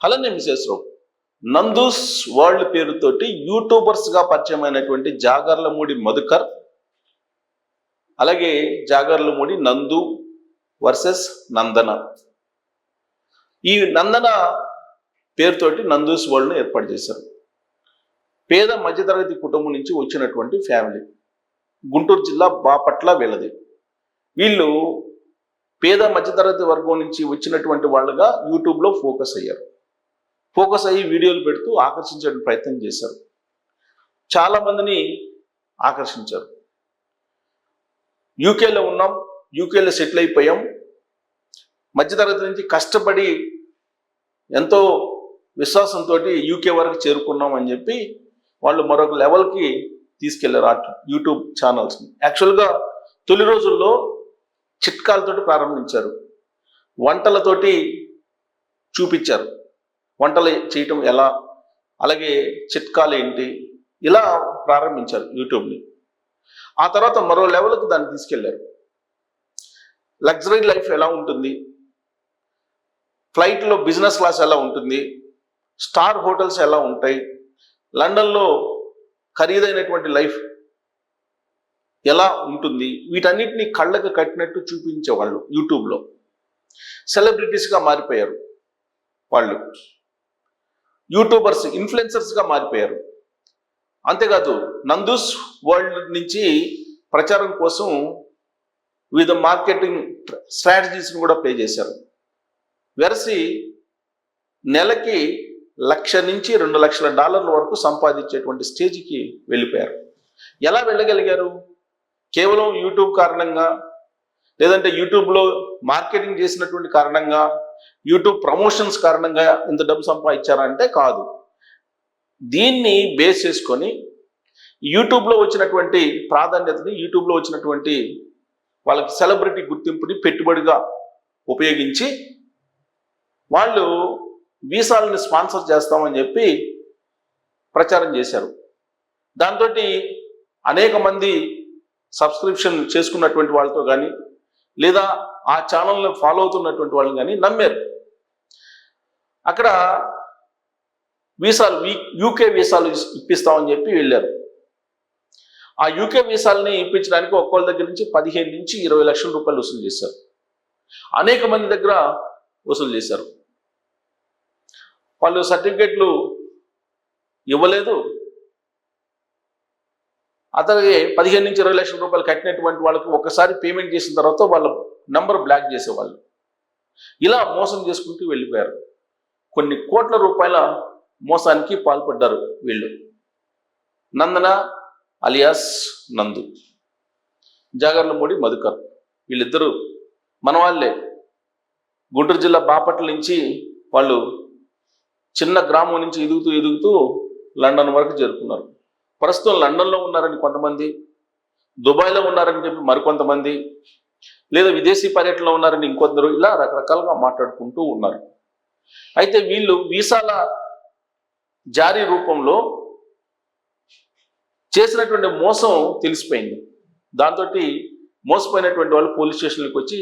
అలానే విశేషరావు నందూస్ వరల్డ్ పేరుతోటి యూట్యూబర్స్గా పరిచయమైనటువంటి జాగర్లమూడి మధుకర్, అలాగే జాగర్లమూడి నందు వర్సెస్ నందన. ఈ నందన పేరుతోటి నందూస్ వరల్డ్ను ఏర్పాటు చేశారు. పేద మధ్యతరగతి కుటుంబం నుంచి వచ్చినటువంటి ఫ్యామిలీ. గుంటూరు జిల్లా బాపట్ల వీళ్ళది. వీళ్ళు పేద మధ్యతరగతి వర్గం నుంచి వచ్చినటువంటి వాళ్ళుగా యూట్యూబ్లో ఫోకస్ అయ్యారు. ఫోకస్ అయ్యి వీడియోలు పెడుతూ ఆకర్షించే ప్రయత్నం చేశారు. చాలా మందిని ఆకర్షించారు. యూకేలో ఉన్నాం, యూకేలో సెటిల్ అయిపోయాం, మధ్యతరగతి నుంచి కష్టపడి ఎంతో విశ్వాసంతో యూకే వరకు చేరుకున్నాం అని చెప్పి వాళ్ళు మరొక లెవెల్కి తీసుకెళ్లారు ఆ యూట్యూబ్ ఛానల్స్ని. యాక్చువల్గా తొలి రోజుల్లో చిట్కాలతోటి ప్రారంభించారు, వంటలతోటి చూపించారు, వంటలు చేయటం ఎలా, అలాగే చిట్కాలు ఏంటి, ఇలా ప్రారంభించారు యూట్యూబ్ని. ఆ తర్వాత మరో లెవెల్కి దాన్ని తీసుకెళ్లారు. లగ్జరీ లైఫ్ ఎలా ఉంటుంది, ఫ్లైట్లో బిజినెస్ క్లాస్ ఎలా ఉంటుంది, స్టార్ హోటల్స్ ఎలా ఉంటాయి, లండన్లో ఖరీదైనటువంటి లైఫ్ ఎలా ఉంటుంది, వీటన్నిటిని కళ్ళకు కట్టినట్టు చూపించేవాళ్ళు యూట్యూబ్లో. సెలబ్రిటీస్గా మారిపోయారు వాళ్ళు, యూట్యూబర్స్, ఇన్ఫ్లుయెన్సర్స్గా మారిపోయారు. అంతేకాదు నందూస్ వరల్డ్ నుంచి ప్రచారం కోసం వివిధ మార్కెటింగ్ స్ట్రాటజీస్ని కూడా ప్లే చేశారు. వెరసి నెలకి $1,00,000 నుంచి $2,00,000 వరకు సంపాదించేటువంటి స్టేజ్కి వెళ్ళిపోయారు. ఎలా వెళ్ళగలిగారు? కేవలం యూట్యూబ్ కారణంగా, లేదంటే యూట్యూబ్లో మార్కెటింగ్ చేసినటువంటి కారణంగా, యూట్యూబ్ ప్రమోషన్స్ కారణంగా ఇంత డబ్బు సంపాదించారంటే కాదు. దీన్ని బేస్ చేసుకొని యూట్యూబ్లో వచ్చినటువంటి ప్రాధాన్యతని, యూట్యూబ్లో వచ్చినటువంటి వాళ్ళకి సెలబ్రిటీ గుర్తింపుని పెట్టుబడిగా ఉపయోగించి వాళ్ళు వీసాలను స్పాన్సర్ చేస్తామని చెప్పి ప్రచారం చేశారు. దాంతో అనేక మంది సబ్స్క్రిప్షన్ చేసుకున్నటువంటి వాళ్ళతో కానీ, లేదా ఆ ఛానల్ని ఫాలో అవుతున్నటువంటి వాళ్ళని కానీ నమ్మారు. అక్కడ వీసాలు, యూకే వీసాలు ఇప్పిస్తామని చెప్పి వెళ్ళారు. ఆ యూకే వీసాలని ఇప్పించడానికి ఒక్కొక్కరి దగ్గర నుంచి 15 నుంచి 20 లక్షల రూపాయలు వసూలు చేశారు. అనేక మంది దగ్గర వసూలు చేశారు. వాళ్ళు సర్టిఫికేట్లు ఇవ్వలేదు. అతనికి 15 నుంచి 20 లక్షల రూపాయలు కట్టినటువంటి వాళ్ళకి ఒకసారి పేమెంట్ చేసిన తర్వాత వాళ్ళ నంబర్ బ్లాక్ చేసేవాళ్ళు. ఇలా మోసం చేసుకుంటూ వెళ్ళిపోయారు. కొన్ని కోట్ల రూపాయల మోసానికి పాల్పడ్డారు వీళ్ళు. నందన అలియాస్ నందు, జాగర్లమూడి మధుకర్, వీళ్ళిద్దరూ మన వాళ్ళే. గుంటూరు జిల్లా బాపట్ల నుంచి వాళ్ళు చిన్న గ్రామం నుంచి ఎదుగుతూ లండన్ వరకు చేరుకున్నారు. ప్రస్తుతం లండన్లో ఉన్నారని కొంతమంది, దుబాయ్లో ఉన్నారని చెప్పి మరికొంతమంది, లేదా విదేశీ పర్యటనలో ఉన్నారని ఇంకొందరు, ఇలా రకరకాలుగా మాట్లాడుకుంటూ ఉన్నారు. అయితే వీళ్ళు వీసాల జారీ రూపంలో చేసినటువంటి మోసం తెలిసిపోయింది. దాంతో మోసపోయినటువంటి వాళ్ళు పోలీస్ స్టేషన్లకు వచ్చి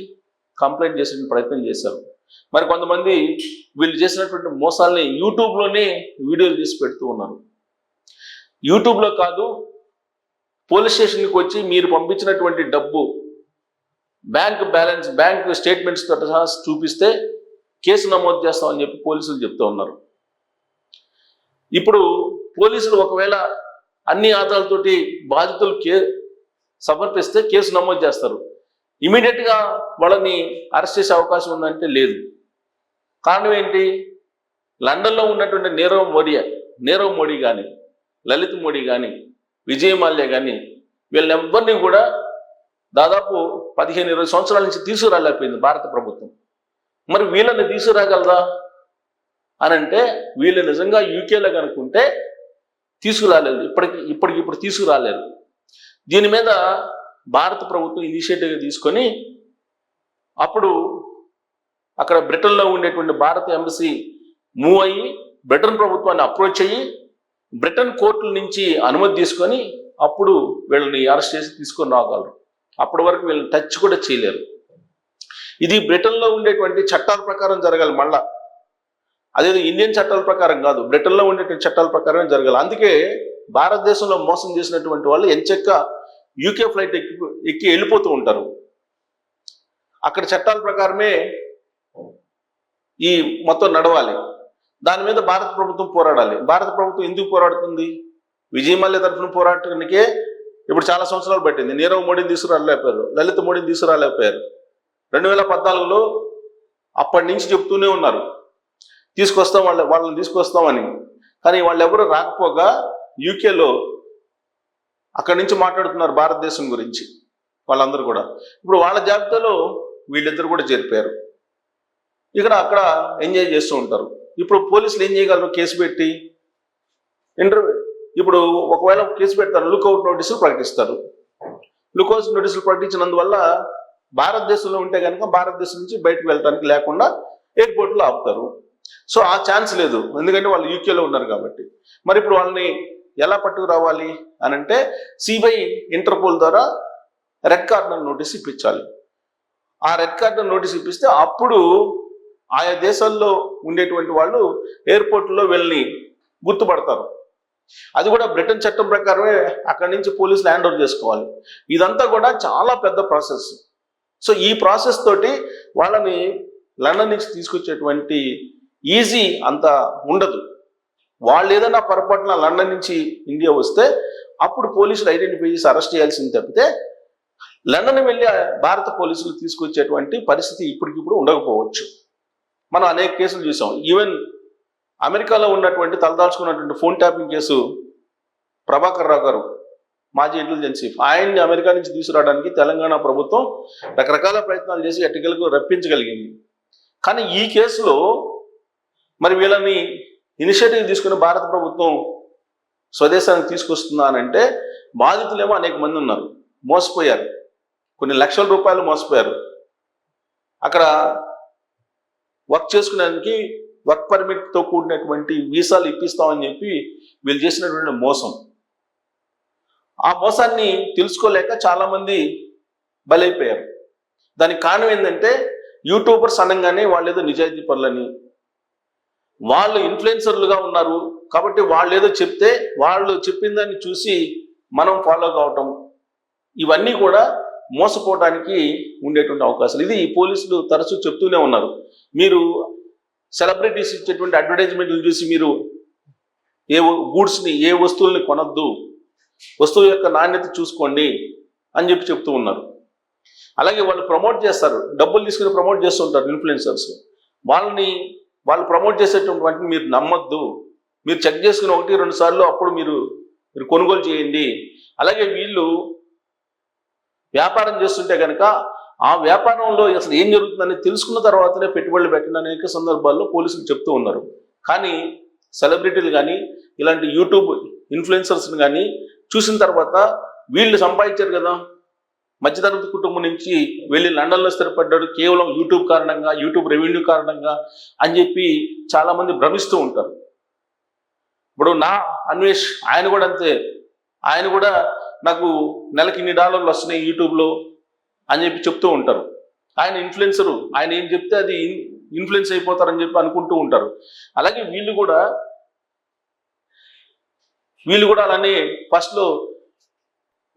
కంప్లైంట్ చేసే ప్రయత్నం చేశారు. మరి కొంతమంది వీళ్ళు చేసినటువంటి మోసాలని యూట్యూబ్లోనే వీడియోలు తీసి పెడుతూ ఉన్నారు. యూట్యూబ్లో కాదు, పోలీస్ స్టేషన్కి వచ్చి మీరు పంపించినటువంటి డబ్బు, బ్యాంక్ బ్యాలెన్స్, బ్యాంక్ స్టేట్మెంట్స్ తో సహా చూపిస్తే కేసు నమోదు చేస్తామని చెప్పి పోలీసులు చెప్తూ ఉన్నారు. ఇప్పుడు పోలీసులు ఒకవేళ అన్ని ఆధారాలతోటి బాధితులు సమర్పిస్తే కేసు నమోదు చేస్తారు. ఇమీడియట్గా వాళ్ళని అరెస్ట్ చేసే అవకాశం ఉందంటే లేదు. కారణం ఏంటి? లండన్లో ఉన్నటువంటి నీరవ్ మోడీ కానీ, లలిత్ మోడీ కానీ, విజయ్ మాల్యా కానీ, వీళ్ళెవ్వరినీ కూడా దాదాపు 15-20 సంవత్సరాల నుంచి తీసుకురాలేకపోయింది భారత ప్రభుత్వం. మరి వీళ్ళని తీసుకురాగలదా అని అంటే, వీళ్ళు నిజంగా యూకేలో కనుక్కుంటే తీసుకురాలేదు, ఇప్పటికిప్పుడు తీసుకురాలేరు. దీని మీద భారత ప్రభుత్వం ఇనిషియేటివ్ తీసుకొని అప్పుడు అక్కడ బ్రిటన్లో ఉండేటువంటి భారత ఎంబసీ మూవ్ అయ్యి బ్రిటన్ ప్రభుత్వాన్ని అప్రోచ్ అయ్యి బ్రిటన్ కోర్టుల నుంచి అనుమతి తీసుకొని అప్పుడు వీళ్ళని అరెస్ట్ చేసి తీసుకొని రాగలరు. అప్పటి వరకు వీళ్ళని టచ్ కూడా చేయలేరు. ఇది బ్రిటన్లో ఉండేటువంటి చట్టాల ప్రకారం జరగాలి. మళ్ళా అదేదో ఇండియన్ చట్టాల ప్రకారం కాదు, బ్రిటన్లో ఉండేటువంటి చట్టాల ప్రకారమే జరగాలి. అందుకే భారతదేశంలో మోసం చేసినటువంటి వాళ్ళు ఎంచక్క యూకే ఫ్లైట్ ఎక్కి వెళ్ళిపోతూ ఉంటారు. అక్కడ చట్టాల ప్రకారమే ఈ మొత్తం నడవాలి. దాని మీద భారత ప్రభుత్వం పోరాడాలి. భారత ప్రభుత్వం ఎందుకు పోరాడుతుంది? విజయ్ మల్య తరఫున పోరాటానికే ఇప్పుడు చాలా సంవత్సరాలు పట్టింది. నీరవ్ మోడీని తీసుకురాలేకపోయారు, లలిత్ మోడీని తీసుకురాలేకపోయారు. 2014లో అప్పటి నుంచి చెప్తూనే ఉన్నారు తీసుకొస్తాం, వాళ్ళని తీసుకొస్తామని. కానీ వాళ్ళు ఎవరు రాకపోగా యూకేలో అక్కడి నుంచి మాట్లాడుతున్నారు భారతదేశం గురించి వాళ్ళందరూ కూడా. ఇప్పుడు వాళ్ళ జాబితాలో వీళ్ళిద్దరు కూడా చేరిపోయారు. అక్కడ ఎంజాయ్ చేస్తూ ఉంటారు. ఇప్పుడు పోలీసులు ఏం చేయగలరు? కేసు పెట్టి ఇప్పుడు ఒకవేళ కేసు పెడతారు, లుక్అవుట్ నోటీసులు ప్రకటిస్తారు. లుక్అవుట్ నోటీసులు ప్రకటించినందువల్ల భారతదేశంలో ఉంటే కనుక భారతదేశం నుంచి బయటకు వెళ్ళడానికి లేకుండా ఎయిర్పోర్ట్లో ఆపుతారు. సో ఆ ఛాన్స్ లేదు, ఎందుకంటే వాళ్ళు యూకేలో ఉన్నారు కాబట్టి. మరి ఇప్పుడు వాళ్ళని ఎలా పట్టుకురావాలి అని అంటే సిబిఐ ఇంటర్పోల్ ద్వారా రెడ్ కార్నర్ నోటీస్ ఇప్పించాలి. ఆ రెడ్ కార్నర్ నోటీస్ ఇప్పిస్తే అప్పుడు ఆయా దేశాల్లో ఉండేటువంటి వాళ్ళు ఎయిర్పోర్ట్లో వీళ్ళని గుర్తుపడతారు. అది కూడా బ్రిటన్ చట్టం ప్రకారమే అక్కడి నుంచి పోలీసులు హ్యాండ్ ఓవర్ చేసుకోవాలి. ఇదంతా కూడా చాలా పెద్ద ప్రాసెస్. సో ఈ ప్రాసెస్ తోటి వాళ్ళని లండన్ నుంచి తీసుకొచ్చేటువంటి ఈజీ అంత ఉండదు. వాళ్ళు ఏదైనా పొరపాటున లండన్ నుంచి ఇండియా వస్తే అప్పుడు పోలీసులు ఐడెంటిఫై చేసి అరెస్ట్ చేయాల్సింది తప్పితే లండన్ వెళ్ళి భారత పోలీసులు తీసుకొచ్చేటువంటి పరిస్థితి ఇప్పటికిప్పుడు ఉండకపోవచ్చు. మనం అనేక కేసులు చూసాం. ఈవెన్ అమెరికాలో ఉన్నటువంటి తలదాల్చుకున్నటువంటి phone tapping case Prabhakar Rao గారు, మాజీ ఇంటెలిజెన్స్ చీఫ్, ఆయన్ని అమెరికా నుంచి తీసుకురావడానికి తెలంగాణ ప్రభుత్వం రకరకాల ప్రయత్నాలు చేసి ఎట్టకేలకు రప్పించగలిగింది. కానీ ఈ కేసులో మరి వీళ్ళని ఇనిషియేటివ్ తీసుకుని భారత ప్రభుత్వం స్వదేశానికి తీసుకొస్తుందానంటే బాధితులేమో అనేక మంది ఉన్నారు, మోసపోయారు, కొన్ని లక్షల రూపాయలు మోసపోయారు. అక్కడ వర్క్ చేసుకునేందుకు వర్క్ పర్మిట్తో కూడినటువంటి వీసాలు ఇప్పిస్తామని చెప్పి వీళ్ళు చేసినటువంటి మోసం. ఆ మోసాన్ని తెలుసుకోలేక చాలామంది బలైపోయారు. దానికి కారణం ఏంటంటే యూట్యూబర్స్ అనగానే వాళ్ళు ఏదో నిజాయితీ పరులని, వాళ్ళు ఇన్ఫ్లుయెన్సర్లుగా ఉన్నారు కాబట్టి వాళ్ళు ఏదో చెప్తే వాళ్ళు చెప్పిన దాన్ని చూసి మనం ఫాలో కావటం, ఇవన్నీ కూడా మోసపోవడానికి ఉండేటువంటి అవకాశాలు. ఇది పోలీసులు తరచూ చెప్తూనే ఉన్నారు. మీరు సెలబ్రిటీస్ ఇచ్చేటువంటి అడ్వర్టైజ్మెంట్లు చూసి మీరు ఏ గూడ్స్ని, ఏ వస్తువుల్ని కొనొద్దు, వస్తువు యొక్క నాణ్యత చూసుకోండి అని చెప్తూ ఉన్నారు. అలాగే వాళ్ళు ప్రమోట్ చేస్తారు, డబ్బులు తీసుకుని ప్రమోట్ చేస్తూ ఉంటారు ఇన్ఫ్లుయెన్సర్స్. వాళ్ళు ప్రమోట్ చేసేటువంటి మీరు నమ్మొద్దు, మీరు చెక్ చేసుకుని 1-2 సార్లు అప్పుడు మీరు కొనుగోలు చేయండి. అలాగే వీళ్ళు వ్యాపారం చేస్తుంటే కనుక ఆ వ్యాపారంలో అసలు ఏం జరుగుతుందని తెలుసుకున్న తర్వాతనే పెట్టుబడులు పెట్టిన అనేక సందర్భాల్లో పోలీసులు చెప్తూ ఉన్నారు. కానీ సెలబ్రిటీలు కానీ ఇలాంటి యూట్యూబ్ ఇన్ఫ్లుయెన్సర్స్ని కానీ చూసిన తర్వాత వీళ్ళు సంపాదించారు కదా, మధ్యతరగతి కుటుంబం నుంచి వెళ్ళి లండన్లో స్థిరపడ్డాడు కేవలం యూట్యూబ్ కారణంగా, యూట్యూబ్ రెవెన్యూ కారణంగా అని చెప్పి చాలామంది భ్రమిస్తూ ఉంటారు. ఇప్పుడు నా అన్వేష్ ఆయన కూడా అంతే, ఆయన కూడా నాకు నెలకి $1 వస్తున్నాయి యూట్యూబ్లో అని చెప్పి చెప్తూ ఉంటారు. ఆయన ఇన్ఫ్లుయెన్సరు, ఆయన ఏం చెప్తే అది ఇన్ఫ్లుయెన్స్ అయిపోతారని చెప్పి అనుకుంటూ ఉంటారు. అలాగే వీళ్ళు కూడా అలానే ఫస్ట్లో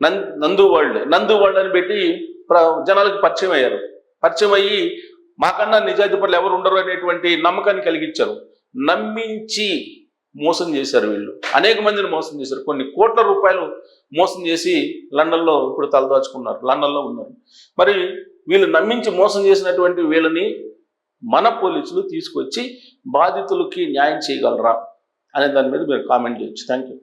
నందు వరల్డ్ అని పెట్టి జనాలకు పరిచయం అయ్యారు. పరిచయం అయ్యి మాకన్నా నిజాయితీ పరులు ఎవరు ఉండరు అనేటువంటి నమ్మకాన్ని కలిగించారు. నమ్మించి మోసం చేశారు వీళ్ళు, అనేక మందిని మోసం చేశారు. కొన్ని కోట్ల రూపాయలు మోసం చేసి లండన్లో ఇప్పుడు తలదాచుకున్నారు, లండన్లో ఉన్నారు. మరి వీళ్ళు నమ్మించి మోసం చేసినటువంటి వీళ్ళని మన పోలీసులు తీసుకొచ్చి బాధితులకి న్యాయం చేయగలరా అనే దాని మీద మీరు కామెంట్ చేయొచ్చు. Thank you.